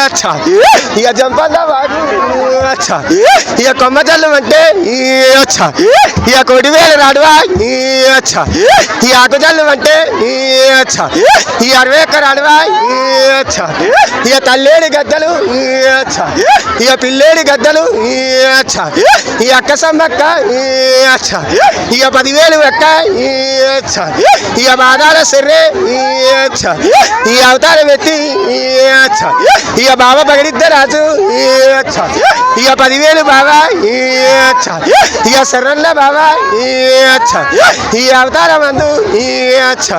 अच्छा ఇక జంపన్న వాడు అచ్చా ఇక కొమ్మ జల్లు అంటే అచ్చా ఇక కొడివేలు రాడువా అచ్చా ఈ ఆకు జల్లు అంటే అచ్చా ఈ 60 ఎకరాలు రాడువా అచ్చా ఇక తల్లేడి గద్దలు అచ్చా ఇక పిల్లేడి గద్దలు అచ్చా ఈ అక్క సమ్మక్క అచ్చా ఇక 10,000 ఎక్క అచ్చా ఇక బాధాల సెర్రే అచ్చా ఈ అవతారం ఎత్తి అచ్చా ఇక బాబా పగడిద్ద రాజు అచ్చా ఇక 10,000 బాబా అచ్చా ఇక శరణ్ణ బాబా అచ్చా ఈ అవతారం అందు అచ్చా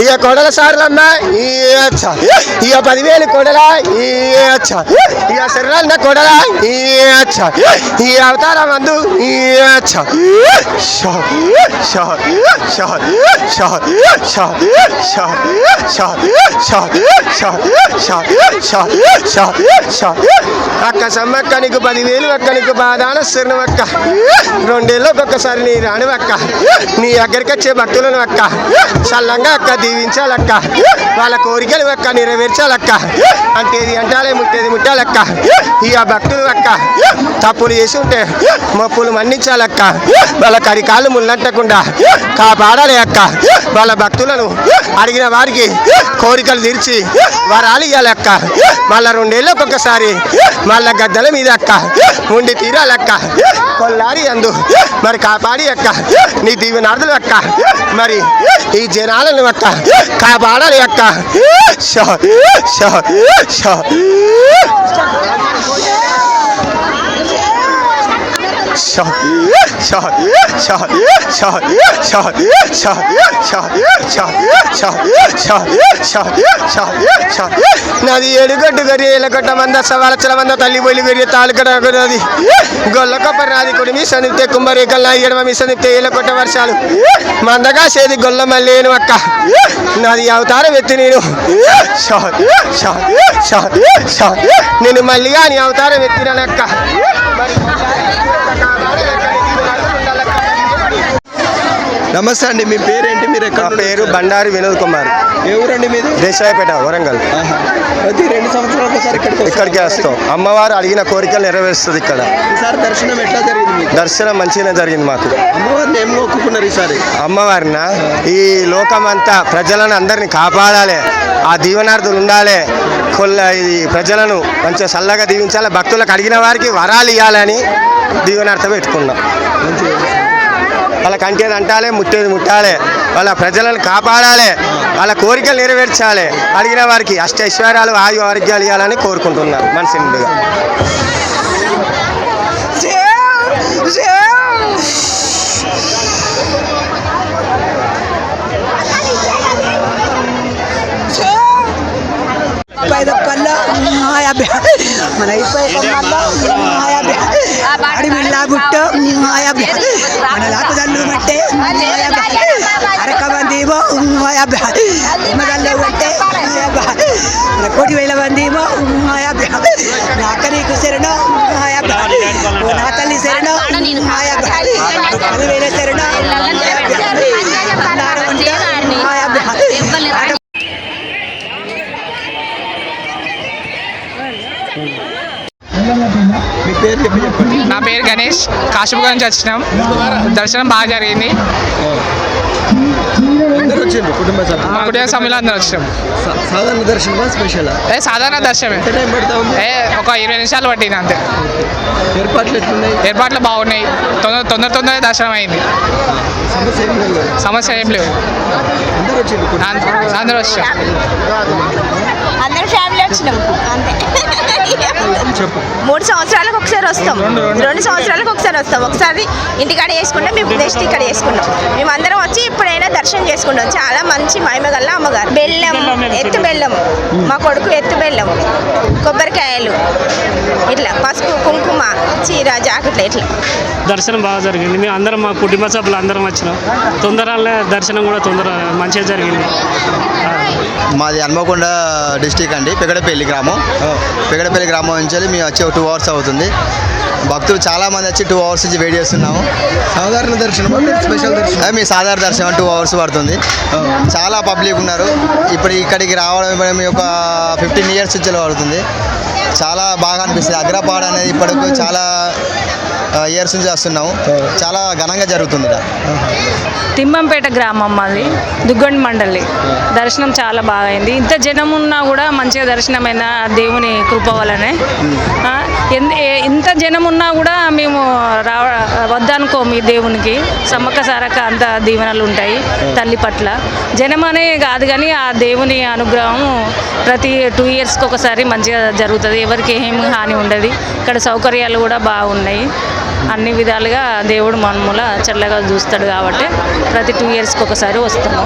ఇక కొడల సార్లమ్మ అచ్చా ఇక 10,000 కొడల అచ్చా ఇక శరణ్ణ కొడల అచ్చా ఈ అవతారం అందు అచ్చా షా షా షా షా షా షా షా షా షా షా షా షా షా అక్క సమ్మక్క నీకు 10,000 అక్క నీకు బాధాన శరణం అక్క 2 ఏళ్ళకి ఒక్కసారి నీ రాను అక్క నీ దగ్గరికి వచ్చే భక్తులను అక్క చల్లంగా అక్క దీవించాలక్క వాళ్ళ కోరికలు అక్క నెరవేర్చాలక్క అంటేది అంటాలే ముట్టేది ముట్టాలక్క ఈ ఆ భక్తులు అక్క తప్పులు చేసి ఉంటే మొప్పులు మన్నించాలక్క వాళ్ళ కరికాళ్ళు ముళ్ళంటకుండా కాపాడాలి అక్క వాళ్ళ భక్తులను అడిగిన వారికి కోరికలు తీర్చి వరాలు ఇవ్వాలక్క మళ్ళా 2 ఏళ్ళకి ఒక్కసారి మళ్ళా గద్దల మీద అక్క ఉండి తీరాలక్క కొల్లారి అందు మరి కాపాడి అక్క నీ దీవెనార్థులు అక్క మరి ఈ జనాలను అక్క కాపాడాలి అక్క షా షా షా షా షా షా షా షా షా షా షా షా షా షా షా షా నాది ఏడుగడ్డు గరి ఏలగడ్డ మంద సవాలచల మంద తల్లి బొలి గరి తాలుకడది గొల్ల కొబ్బరి నాది కుడి మీ సనితే కుంభరేకల్ నా ఎడమ మీ సనితే ఏలకొట్ట వర్షాలు మందగా సేది గొల్ల మల్లేను అక్క నాది అవతారం ఎత్తి నేను షా షా షా షా నేను మళ్ళీగా నీ అవతారం ఎత్తినానక్క నమస్తే అండి, మీ పేరేంటి? మీరు నా పేరు బండారి వినోద్ కుమార్. ఎవరండి మీది? దేశాయపేట, వరంగల్. ప్రతి 2 సంవత్సరాలకు ఒకసారి ఇక్కడికే వస్తాం. అమ్మవారు అడిగిన కోరికలు నెరవేరుస్తుంది ఇక్కడ. ఈసారి దర్శనం ఎట్లా జరిగింది? దర్శనం మంచిగానే జరిగింది మాకు. అమ్మవారిని ఏం మొక్కుకున్నారు ఈసారి? అమ్మవారిన ఈ లోకమంతా ప్రజలను అందరినీ కాపాడాలి, ఆ దీవెనార్థులు ఉండాలి, ఈ ప్రజలను మంచిగా చల్లగా దీవించాలి, భక్తులకు అడిగిన వారికి వరాలు ఇవ్వాలని దీవెనార్థం పెట్టుకున్నాం. వాళ్ళ కంటేది అంటాలే ముట్టేది ముట్టాలి, వాళ్ళ ప్రజలను కాపాడాలి, వాళ్ళ కోరికలు నెరవేర్చాలి, అడిగిన వారికి అష్టైశ్వర్యాలు ఆయు ఆరోగ్యాలు ఇవ్వాలని కోరుకుంటున్నాను మనసు నిండుగా. మన అడిమిల్లాగుట్టు మన లాకుదల్లు బట్టే అరకమందిమో ఉమ్మదల్లు బట్టే మన 1,000 మందిమో నాక నీకు శరణం నా తల్లి శరణం 10,000 శరణం నా పేరు గణేష్, కాశీపురం నుంచి వచ్చినాం. దర్శనం బాగా జరిగింది. కుటుంబ సభ్యులు అందరూ వచ్చినాం. సాధారణ దర్శనమా స్పెషల్? సాధారణ దర్శనమే. ఒక 20 నిమిషాలు పట్టింది అంతే. ఏర్పాట్లు బాగున్నాయి. తొందరగా దర్శనం అయింది. సమస్య ఏం లేవు. అందరూ వచ్చాం. అందరూ ఫ్యామిలీ వచ్చినాం అంతే. 3 సంవత్సరాలకు ఒకసారి వస్తాం, 2 సంవత్సరాలకు ఒకసారి వస్తాం. ఒకసారి ఇంటికాడ చేసుకుంటాం, మేము నెక్స్ట్ ఇక్కడ చేసుకుంటాం. మేము అందరం వచ్చి ఇప్పుడైనా దర్శనం చేసుకుంటాం. చాలా మంచి మహిమ గల్ల అమ్మగారు. బెల్లం, ఎత్తు బెల్లం మా కొడుకు ఎత్తు బెల్లం, కొబ్బరికాయలు, ఇట్లా పసుపు కుంకుమ చీర జాకెట్లు ఇట్లా. దర్శనం బాగా జరిగింది. మేము అందరం మా కుటుంబ సభ్యులు అందరం వచ్చినాం. తొందరగా దర్శనం కూడా మంచిగా జరిగింది. మాది హన్మకొండ డిస్టిక్ అండి, పెగడపల్లి గ్రామం. పెగడపల్లి గ్రామం నుంచి మేము వచ్చి 2 hours అవుతుంది. భక్తులు చాలా మంది వచ్చి 2 hours నుంచి వెయిట్ చేస్తున్నాము. సాధారణ దర్శనమా స్పెషల్ దర్శనం? మీ సాధారణ దర్శనం 2 hours పడుతుంది. చాలా పబ్లిక్ ఉన్నారు. ఇప్పుడు ఇక్కడికి రావడం మేము ఒక 15 years నుంచి పడుతుంది. చాలా బాగా అనిపిస్తుంది. అగ్రపాడ అనేది ఇప్పటికి చాలా ఇయర్స్ నుంచి వస్తున్నాము. చాలా ఘనంగా జరుగుతుంది ఇక్కడ. తిమ్మంపేట గ్రామం మాది, దుగ్గండి మండలి. దర్శనం చాలా బాగా అయింది. ఇంత జనం ఉన్నా కూడా మంచిగా దర్శనమైన దేవుని కృప వలనే. ఇంత జనం ఉన్నా కూడా మేము వద్దనుకో మీ దేవునికి సమ్మక్క సారక్క అంత దీవెనలు ఉంటాయి తల్లి పట్ల. జనం అనే కాదు కానీ ఆ దేవుని అనుగ్రహం ప్రతి 2 yearsకి ఒకసారి మంచిగా జరుగుతుంది. ఎవరికి ఏమి హాని ఉండదు. ఇక్కడ సౌకర్యాలు కూడా బాగున్నాయి. అన్ని విధాలుగా దేవుడు మనముల చల్లగా చూస్తాడు కాబట్టి ప్రతి 2 yearsకి ఒకసారి వస్తున్నాం.